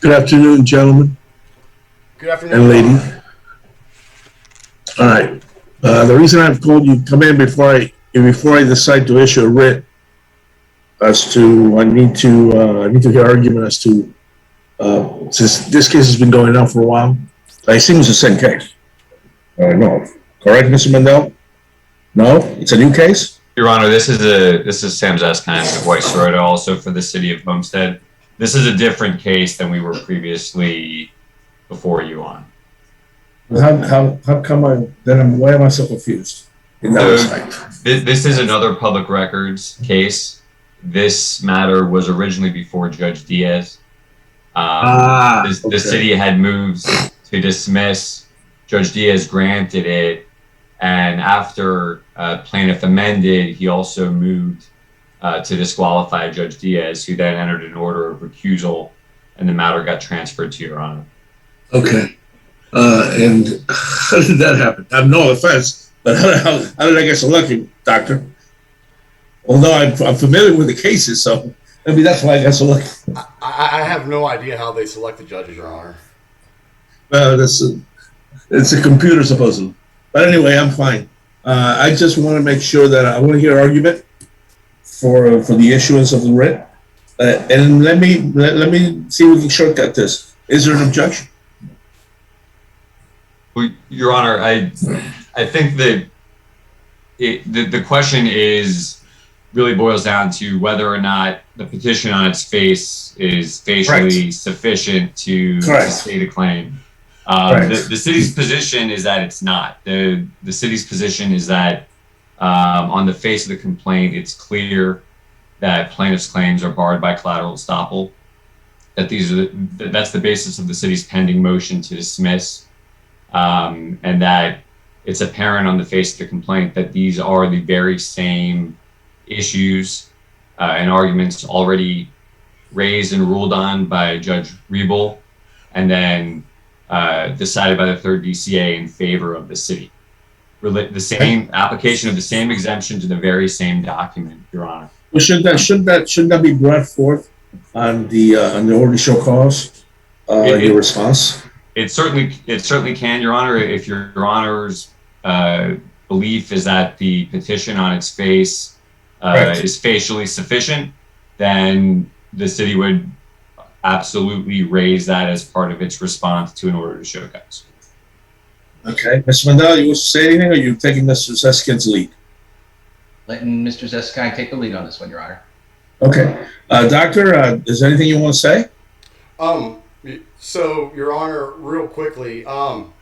Good afternoon, gentlemen. Good afternoon. And ladies. All right. The reason I've called you come in before I decide to issue a writ as to I need to hear argument as to since this case has been going on for a while. I assume it's the same case. No, correct, Mr. Mandel? No, it's a new case. Your Honor, this is Sam Zeskind of White Sororita, also for the city of Homestead. This is a different case than we were previously before you on. How come why am I so confused in that respect? This is another public records case. This matter was originally before Judge Diaz. The city had moved to dismiss. Judge Diaz granted it, and after plaintiff amended, he also moved to disqualify Judge Diaz, who then entered an order of recusal, and the matter got transferred to Your Honor. Okay. And how did that happen? I have no offense, but how did I get so lucky, Doctor? Although I'm familiar with the cases, so maybe that's why I got so lucky. I have no idea how they select the judges, Your Honor. It's a computer, supposedly. But anyway, I'm fine. I just want to make sure that I want to hear argument for the issuance of the writ. And let me see if we can shortcut this. Is there an objection? Well, Your Honor, I think that the question really boils down to whether or not the petition on its face is facially sufficient to state a claim. The city's position is that it's not. The city's position is that on the face of the complaint, it's clear that plaintiff's claims are barred by collateral estoppel. That's the basis of the city's pending motion to dismiss, and that it's apparent on the face of the complaint that these are the very same issues and arguments already raised and ruled on by Judge Riebel, and then decided by the third DCA in favor of the city. The same application of the same exemption to the very same document, Your Honor. Well, shouldn't that be brought forth on the order to show cause your response? It certainly can, Your Honor. If Your Honor's belief is that the petition on its face is facially sufficient, then the city would absolutely raise that as part of its response to an order to show cause. Okay. Mr. Mandel, you wish to say anything, or are you taking Mr. Zeskind's lead? Letting Mr. Zeskind take the lead on this one, Your Honor. Okay. Doctor, is there anything you want to say? So, Your Honor, real quickly, the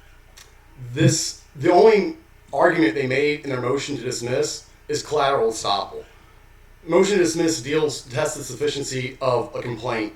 only argument they made in their motion to dismiss is collateral estoppel. Motion to dismiss tests the sufficiency of a complaint.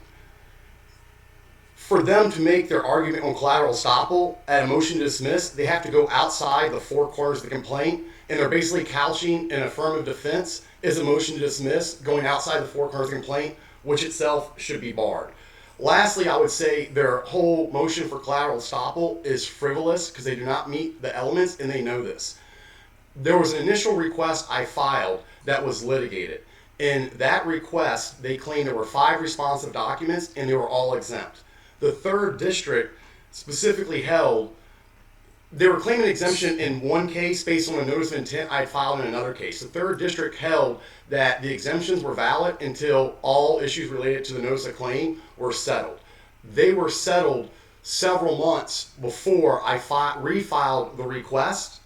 For them to make their argument on collateral estoppel at a motion to dismiss, they have to go outside the four corners of the complaint, and they're basically couching an affirmative defense as a motion to dismiss, going outside the four corners of the complaint, which itself should be barred. Lastly, I would say their whole motion for collateral estoppel is frivolous because they do not meet the elements, and they know this. There was an initial request I filed that was litigated. In that request, they claimed there were 5 responsive documents, and they were all exempt. The third district specifically held they were claiming exemption in one case based on a notice of intent I'd filed in another case. The third district held that the exemptions were valid until all issues related to the notice of claim were settled. They were settled several months before I refiled the request,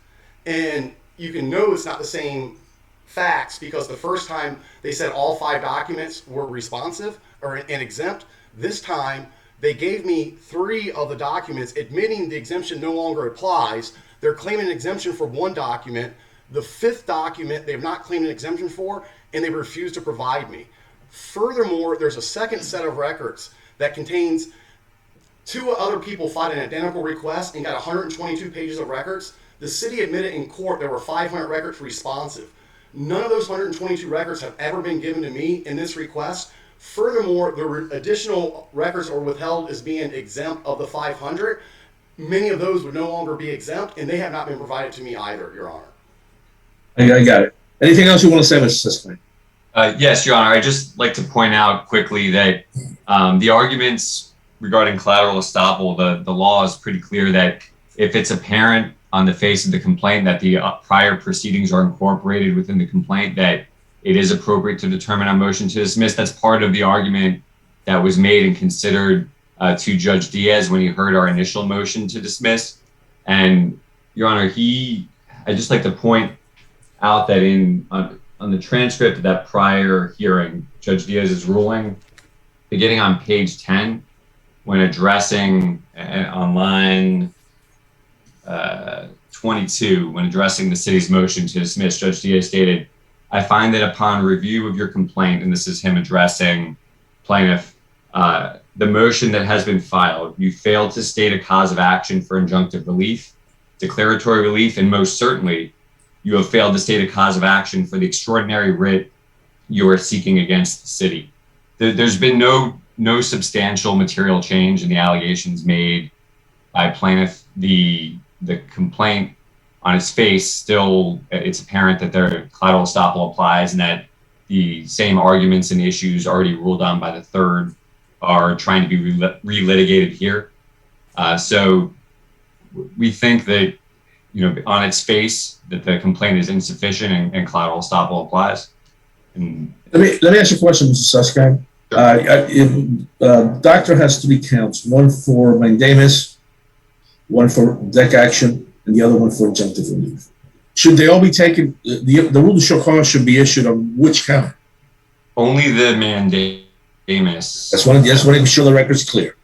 and you can know it's not the same facts because the first time they said all 5 documents were responsive and exempt. This time they gave me 3 of the documents admitting the exemption no longer applies. They're claiming an exemption for 1 document. The 5th document they have not claimed an exemption for, and they refuse to provide me. Furthermore, there's a second set of records that contains 2 other people filed an identical request and got 122 pages of records. The city admitted in court there were 500 records responsive. None of those 122 records have ever been given to me in this request. Furthermore, the additional records are withheld as being exempt of the 500. Many of those would no longer be exempt, and they have not been provided to me either, Your Honor. I got it. Anything else you want to say, Mr. Zeskind? Yes, Your Honor. I'd just like to point out quickly that the arguments regarding collateral estoppel, the law is pretty clear that if it's apparent on the face of the complaint that the prior proceedings are incorporated within the complaint, that it is appropriate to determine a motion to dismiss. That's part of the argument that was made and considered to Judge Diaz when he heard our initial motion to dismiss. And Your Honor, I'd just like to point out that on the transcript of that prior hearing, Judge Diaz's ruling, beginning on page 10, when addressing on line 22, when addressing the city's motion to dismiss, Judge Diaz stated, "I find that upon review of your complaint," and this is him addressing plaintiff, "the motion that has been filed, you failed to state a cause of action for injunctive relief, declaratory relief, and most certainly, you have failed to state a cause of action for the extraordinary writ you are seeking against the city." There's been no substantial material change in the allegations made by plaintiff. The complaint on its face, still, it's apparent that their collateral estoppel applies and that the same arguments and issues already ruled on by the third are trying to be relitigated here. So we think that, on its face, that the complaint is insufficient and collateral estoppel applies. And Let me ask you a question, Mr. Zeskind. Doctor has 3 counts, one for mandamus, one for deck action, and the other one for injunctive relief. Should they all be taken? The rule to show cause should be issued on which count? only the mandamus. Just want to make sure the record's clear.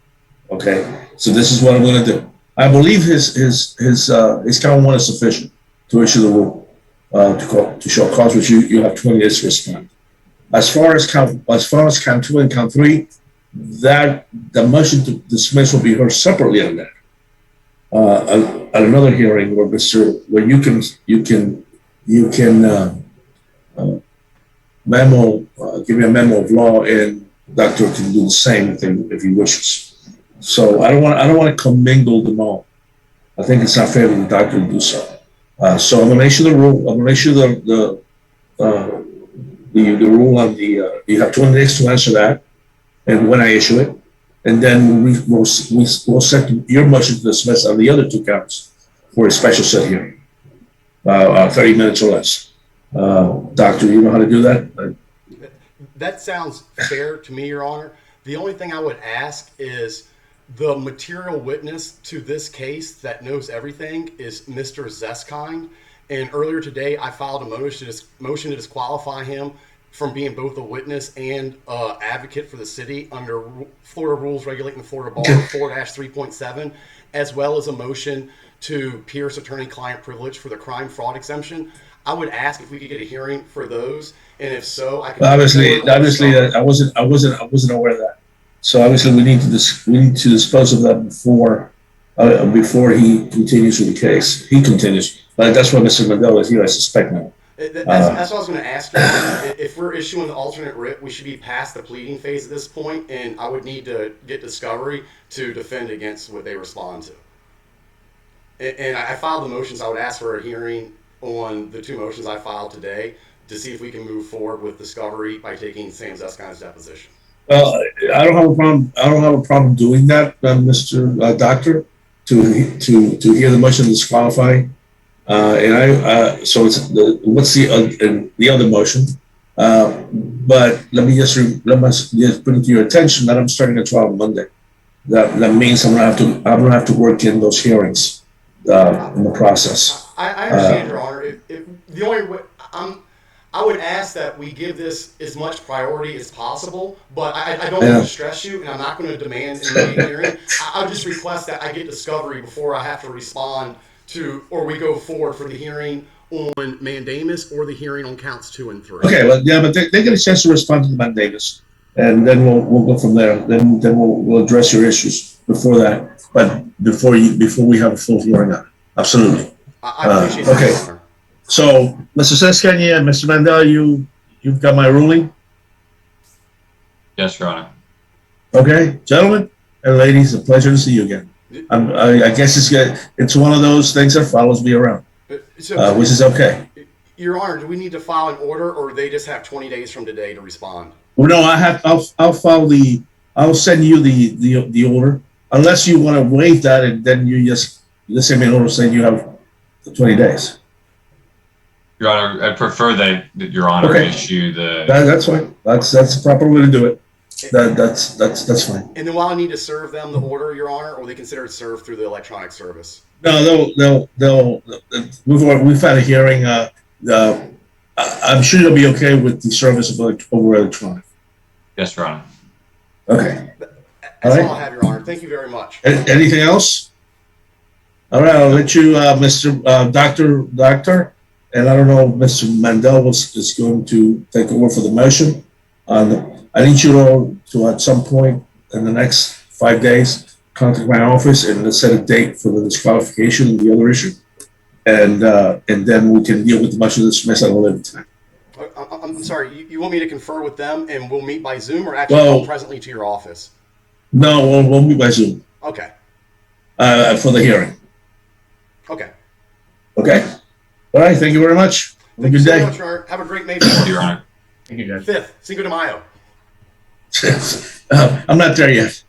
Okay, so this is what I'm going to do. I believe his count 1 is sufficient to issue the rule to show cause, which you have 20 days to respond. As far as count 2 and count 3, that the motion to dismiss will be heard separately on that. At another hearing where you can give me a memo of law, and doctor can do the same thing if he wishes. So I don't want to commingle them all. I think it's not fair for the doctor to do so. So I'm going to issue the rule. I'm going to issue the rule on the. You have 20 days to answer that, and when I issue it. And then we'll set your motion to dismiss on the other 2 counts for a special set hearing, 30 minutes or less. Doctor, you know how to do that? That sounds fair to me, Your Honor. The only thing I would ask is the material witness to this case that knows everything is Mr. Zeskind. And earlier today, I filed a motion to disqualify him from being both a witness and advocate for the city under Florida rules regulating the Florida Bar 4-3.7, as well as a motion to pierce attorney-client privilege for the crime fraud exemption. I would ask if we could get a hearing for those, and if so, I could. Obviously, I wasn't aware of that. So obviously, we need to dispose of that before he continues with the case. He continues, but that's what Mr. Mandela is here. I suspect now. That's what I was going to ask you. If we're issuing the alternate writ, we should be past the pleading phase at this point, and I would need to get discovery to defend against what they respond to. And I filed the motions. I would ask for a hearing on the 2 motions I filed today to see if we can move forward with discovery by taking Sam Zeskind's deposition. Well, I don't have a problem. I don't have a problem doing that, Mr. Doctor, to hear the motion to disqualify. So it's what's the other motion? But let me just bring it to your attention that I'm starting a trial on Monday. That means I'm gonna have to work in those hearings in the process. I understand, Your Honor. The only way I would ask that we give this as much priority as possible, but I don't want to stress you, and I'm not going to demand an immediate hearing. I'll just request that I get discovery before I have to respond to, or we go forward for the hearing on mandamus or the hearing on counts 2 and 3. Okay, but they get a chance to respond to the mandamus, and then we'll go from there. Then we'll address your issues before that, but before we have a full hearing on it. Absolutely. I appreciate that. Okay. Honor. So, Mr. Zeskind and Mr. Mandela, you've got my ruling. Yes, Your Honor. Okay, gentlemen and ladies, a pleasure to see you again. I guess it's one of those things that follows me around, which is okay. Your Honor, do we need to file an order, or do they just have 20 days from today to respond? Well, no, I'll file the I'll send you the order, unless you want to waive that and then you just send me an order saying you have the 20 days. Your Honor, I prefer that Your Honor Okay. issue the. That's fine. That's the proper way to do it. That's fine. And then while I need to serve them the order, Your Honor, or they consider it served through the electronic service? No, we've had a hearing. I'm sure you'll be okay with the service of over electronic. Yes, Your Honor. Okay. That's All all right. I have, Your Honor. Thank you very much. Anything else? All right, I'll let you, Mr. Doctor, and I don't know if Mr. Mandel is going to take over for the motion. I need you all to, at some point in the next 5 days, contact my office and let's set a date for the disqualification and the other issue. And then we can deal with the motion to dismiss at a later time. I'm sorry, you want me to confer with them and we'll meet by Zoom or actually Well- come presently to your office? No, we'll meet by Zoom, Okay. for the hearing. Okay. Okay? All right, thank you very much. Have a Thank you good so day. much, Your Honor. Have a great May Thank 4th. you, Your Honor. Thank you, Judge. 5th, Cinco de Mayo. I'm not there yet.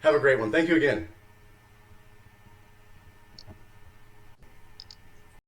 Have a great one. Thank you again.